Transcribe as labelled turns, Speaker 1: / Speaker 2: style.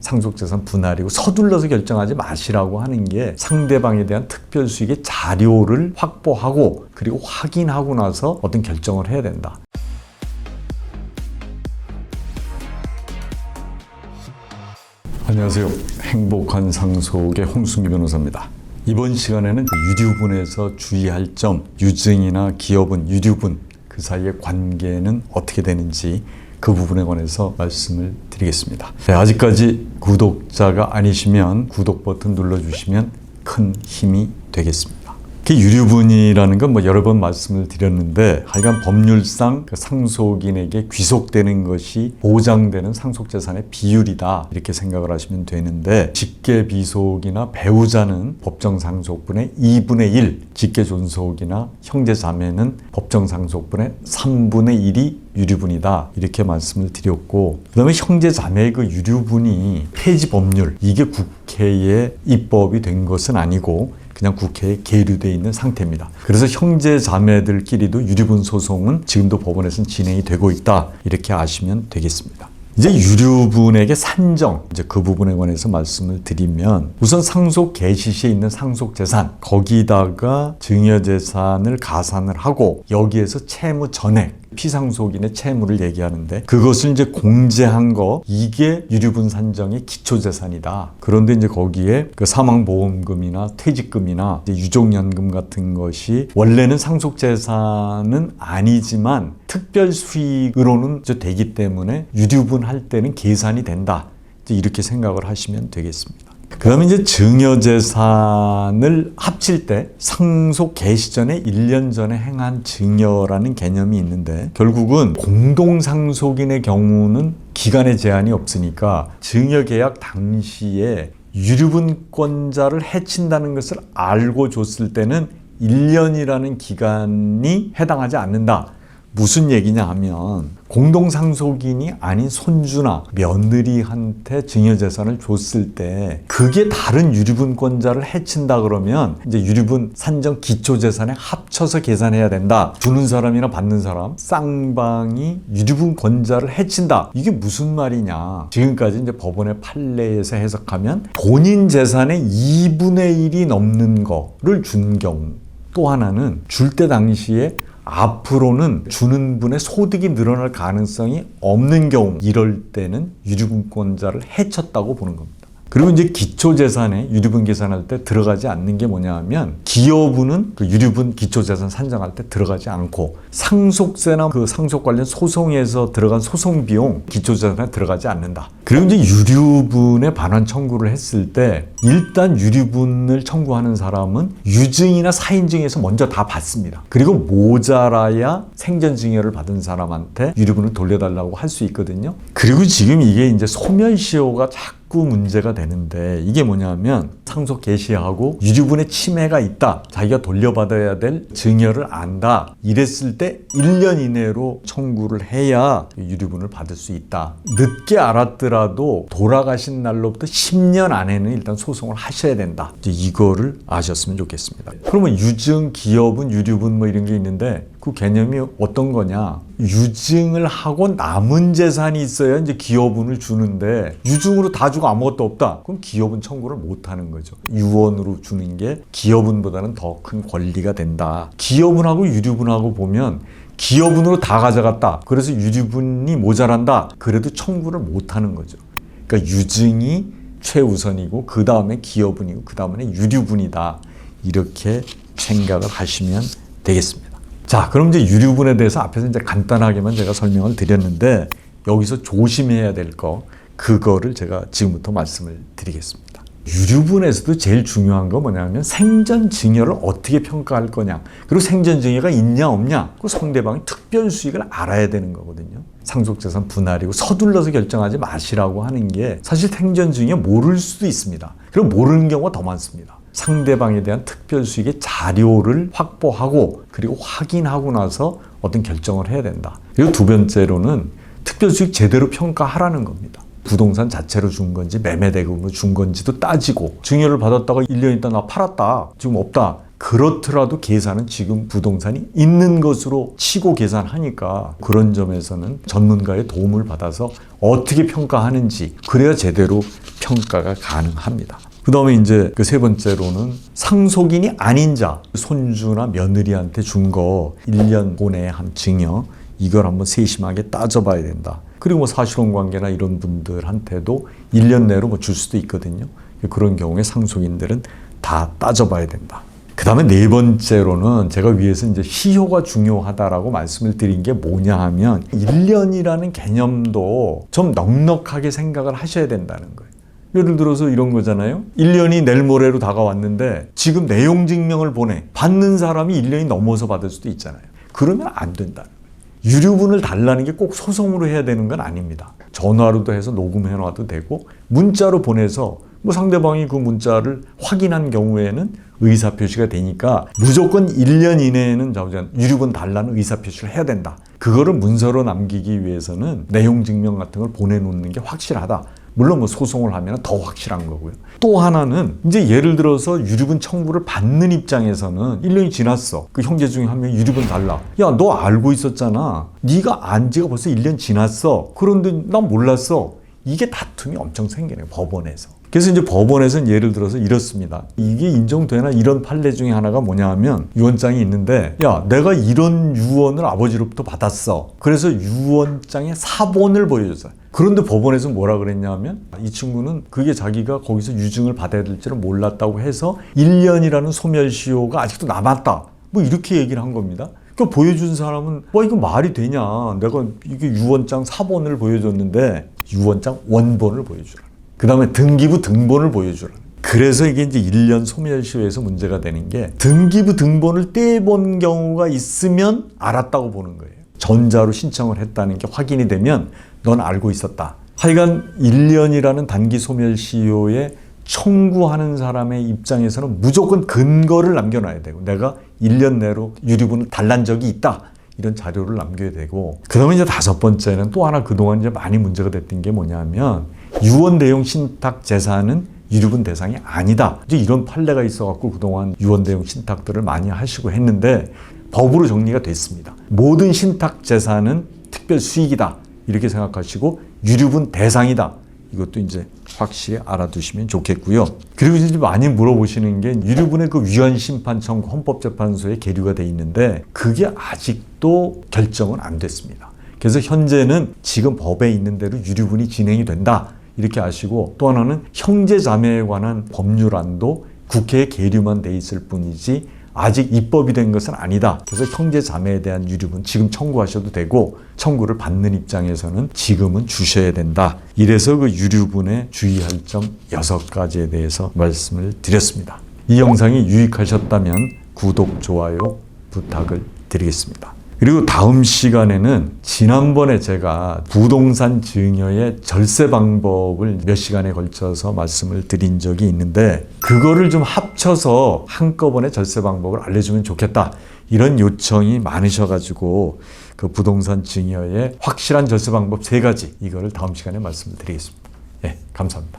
Speaker 1: 상속재산 분할이고 서둘러서 결정하지 마시라고 하는 게 상대방에 대한 특별수익의 자료를 확보하고 그리고 확인하고 나서 어떤 결정을 해야 된다. 안녕하세요. 행복한 상속의 홍순기 변호사입니다. 이번 시간에는 유류분에서 주의할 점, 유증이나 기업은, 유류분 그 사이의 관계는 어떻게 되는지 그 부분에 관해서 말씀을 드리겠습니다. 네, 아직까지 구독자가 아니시면 구독 버튼 눌러주시면 큰 힘이 되겠습니다. 유류분이라는 건 여러 번 말씀을 드렸는데 하여간 법률상 상속인에게 귀속되는 것이 보장되는 상속재산의 비율이다 이렇게 생각을 하시면 되는데, 직계비속이나 배우자는 법정상속분의 2분의 1, 직계존속이나 형제자매는 법정상속분의 3분의 1이 유류분이다 이렇게 말씀을 드렸고, 그 다음에 형제자매의 그 유류분이 폐지법률, 이게 국회에 입법이 된 것은 아니고 그냥 국회에 계류되어 있는 상태입니다. 그래서 형제자매들끼리도 유류분 소송은 지금도 법원에서는 진행이 되고 있다 이렇게 아시면 되겠습니다. 이제 유류분에게 산정, 이제 그 부분에 관해서 말씀을 드리면, 우선 상속 개시 시에 있는 상속재산, 거기다가 증여재산을 가산을 하고 여기에서 채무 전액, 피상속인의 채무를 얘기하는데 그것을 이제 공제한 거, 이게 유류분 산정의 기초재산이다. 그런데 이제 거기에 그 사망보험금이나 퇴직금이나 유족연금 같은 것이 원래는 상속재산은 아니지만 특별수익으로는 되기 때문에 유류분 할 때는 계산이 된다. 이렇게 생각을 하시면 되겠습니다. 그 다음에 이제 증여재산을 합칠 때 상속 개시 전에 1년 전에 행한 증여라는 개념이 있는데, 결국은 공동상속인의 경우는 기간의 제한이 없으니까 증여계약 당시에 유류분권자를 해친다는 것을 알고 줬을 때는 1년이라는 기간이 해당하지 않는다. 무슨 얘기냐 하면, 공동상속인이 아닌 손주나 며느리한테 증여재산을 줬을 때 그게 다른 유류분권자를 해친다 그러면 이제 유류분 산정 기초재산에 합쳐서 계산해야 된다. 주는 사람이나 받는 사람, 쌍방이 유류분권자를 해친다. 이게 무슨 말이냐. 지금까지 이제 법원의 판례에서 해석하면 본인 재산의 2분의 1이 넘는 거를 준 경우, 또 하나는 줄 때 당시에 앞으로는 주는 분의 소득이 늘어날 가능성이 없는 경우, 이럴 때는 유류분권자를 해쳤다고 보는 겁니다. 그리고 이제 기초재산에 유류분 계산할 때 들어가지 않는 게 뭐냐 하면, 기여분은 그 유류분 기초재산 산정할 때 들어가지 않고, 상속세나 그 상속 관련 소송에서 들어간 소송 비용 기초재산에 들어가지 않는다. 그리고 이제 유류분에 반환 청구를 했을 때 일단 유류분을 청구하는 사람은 유증이나 사인증에서 먼저 다 받습니다. 그리고 모자라야 생전증여를 받은 사람한테 유류분을 돌려달라고 할 수 있거든요. 그리고 지금 이게 이제 소멸시효가 자꾸 문제가 되는데, 이게 뭐냐면 상속 개시하고 유류분의 침해가 있다, 자기가 돌려받아야 될 증여를 안다, 이랬을 때 1년 이내로 청구를 해야 유류분을 받을 수 있다. 늦게 알았더라도 돌아가신 날로부터 10년 안에는 일단 소송을 하셔야 된다. 이거를 아셨으면 좋겠습니다. 그러면 유증, 기여분, 유류분 이런 게 있는데 그 개념이 어떤 거냐? 유증을 하고 남은 재산이 있어야 이제 기여분을 주는데, 유증으로 다 주고 아무것도 없다. 그럼 기여분 청구를 못 하는 거죠. 유언으로 주는 게 기여분보다는 더 큰 권리가 된다. 기여분하고 유류분하고 보면 기여분으로 다 가져갔다. 그래서 유류분이 모자란다. 그래도 청구를 못 하는 거죠. 그러니까 유증이 최우선이고 그 다음에 기여분이고 그 다음에 유류분이다. 이렇게 생각을 하시면 되겠습니다. 자, 그럼 이제 유류분에 대해서 앞에서 이제 간단하게만 제가 설명을 드렸는데, 여기서 조심해야 될 거, 그거를 제가 지금부터 말씀을 드리겠습니다. 유류분에서도 제일 중요한 거 뭐냐면 생전 증여를 어떻게 평가할 거냐, 그리고 생전 증여가 있냐 없냐, 그 상대방의 특별 수익을 알아야 되는 거거든요. 상속재산 분할이고 서둘러서 결정하지 마시라고 하는 게, 사실 생전 증여 모를 수도 있습니다. 그리고 모르는 경우가 더 많습니다. 상대방에 대한 특별 수익의 자료를 확보하고 그리고 확인하고 나서 어떤 결정을 해야 된다. 그리고 두 번째로는 특별 수익 제대로 평가하라는 겁니다. 부동산 자체로 준 건지 매매 대금으로 준 건지도 따지고, 증여를 받았다가 1년 있다 나 팔았다, 지금 없다, 그렇더라도 계산은 지금 부동산이 있는 것으로 치고 계산하니까 그런 점에서는 전문가의 도움을 받아서 어떻게 평가하는지 그래야 제대로 평가가 가능합니다. 그 다음에 이제 그 세 번째로는 상속인이 아닌 자, 손주나 며느리한테 준 거 1년 본의 한 증여, 이걸 한번 세심하게 따져봐야 된다. 그리고 뭐 사실혼 관계나 이런 분들한테도 1년 내로 뭐 줄 수도 있거든요. 그런 경우에 상속인들은 다 따져봐야 된다. 그 다음에 네 번째로는 제가 위에서 이제 시효가 중요하다라고 말씀을 드린 게 뭐냐 하면 1년이라는 개념도 좀 넉넉하게 생각을 하셔야 된다는 거예요. 예를 들어서 이런 거잖아요. 1년이 내일 모레로 다가왔는데 지금 내용 증명을 받는 사람이 1년이 넘어서 받을 수도 있잖아요. 그러면 안 된다는 거예요. 유류분을 달라는 게 꼭 소송으로 해야 되는 건 아닙니다. 전화로도 해서 녹음해놔도 되고 문자로 보내서 뭐 상대방이 그 문자를 확인한 경우에는 의사표시가 되니까 무조건 1년 이내에는 유류분 달라는 의사표시를 해야 된다. 그거를 문서로 남기기 위해서는 내용 증명 같은 걸 보내놓는 게 확실하다. 물론 뭐 소송을 하면 더 확실한 거고요. 또 하나는 이제 예를 들어서 유류분 청구를 받는 입장에서는 1년이 지났어. 그 형제 중에 한 명이 유류분 달라. 야, 너 알고 있었잖아. 네가 안 지가 벌써 1년 지났어. 그런데 난 몰랐어. 이게 다툼이 엄청 생기네요. 법원에서. 그래서 이제 법원에서는 예를 들어서 이렇습니다. 이게 인정되나 이런 판례 중에 하나가 뭐냐 하면 유언장이 있는데 야, 내가 이런 유언을 아버지로부터 받았어. 그래서 유언장의 사본을 보여줬어요. 그런데 법원에서 뭐라 그랬냐면 이 친구는 그게 자기가 거기서 유증을 받아야 될 줄은 몰랐다고 해서 1년이라는 소멸시효가 아직도 남았다. 뭐 이렇게 얘기를 한 겁니다. 그 보여준 사람은 이거 말이 되냐. 내가 이게 유언장 사본을 보여줬는데 유언장 원본을 보여주라. 그 다음에 등기부 등본을 보여주라. 그래서 이게 이제 1년 소멸시효에서 문제가 되는 게 등기부 등본을 떼본 경우가 있으면 알았다고 보는 거예요. 전자로 신청을 했다는 게 확인이 되면 넌 알고 있었다. 하여간 1년이라는 단기 소멸시효에 청구하는 사람의 입장에서는 무조건 근거를 남겨놔야 되고 내가 1년 내로 유류분을 달란 적이 있다. 이런 자료를 남겨야 되고 그 다음에 이제 다섯 번째는 또 하나 그동안 이제 많이 문제가 됐던 게 뭐냐면 유언 내용 신탁 재산은 유류분 대상이 아니다. 이제 이런 판례가 있어갖고 그동안 유언 내용 신탁들을 많이 하시고 했는데 법으로 정리가 됐습니다. 모든 신탁 재산은 특별 수익이다. 이렇게 생각하시고 유류분 대상이다. 이것도 이제 확실히 알아두시면 좋겠고요. 그리고 이제 많이 물어보시는 게 유류분의 그 위헌 심판 청구 헌법재판소에 계류가 돼 있는데 그게 아직도 결정은 안 됐습니다. 그래서 현재는 지금 법에 있는 대로 유류분이 진행이 된다. 이렇게 아시고 또 하나는 형제자매에 관한 법률안도 국회에 계류만 돼 있을 뿐이지 아직 입법이 된 것은 아니다. 그래서 형제자매에 대한 유류분 지금 청구하셔도 되고 청구를 받는 입장에서는 지금은 주셔야 된다. 이래서 그 유류분에 주의할 점 6가지에 대해서 말씀을 드렸습니다. 이 영상이 유익하셨다면 구독, 좋아요 부탁을 드리겠습니다. 그리고 다음 시간에는 지난번에 제가 부동산 증여의 절세 방법을 몇 시간에 걸쳐서 말씀을 드린 적이 있는데 그거를 좀 합쳐서 한꺼번에 절세 방법을 알려주면 좋겠다. 이런 요청이 많으셔가지고 그 부동산 증여의 확실한 절세 방법 3가지 이거를 다음 시간에 말씀을 드리겠습니다. 예, 감사합니다.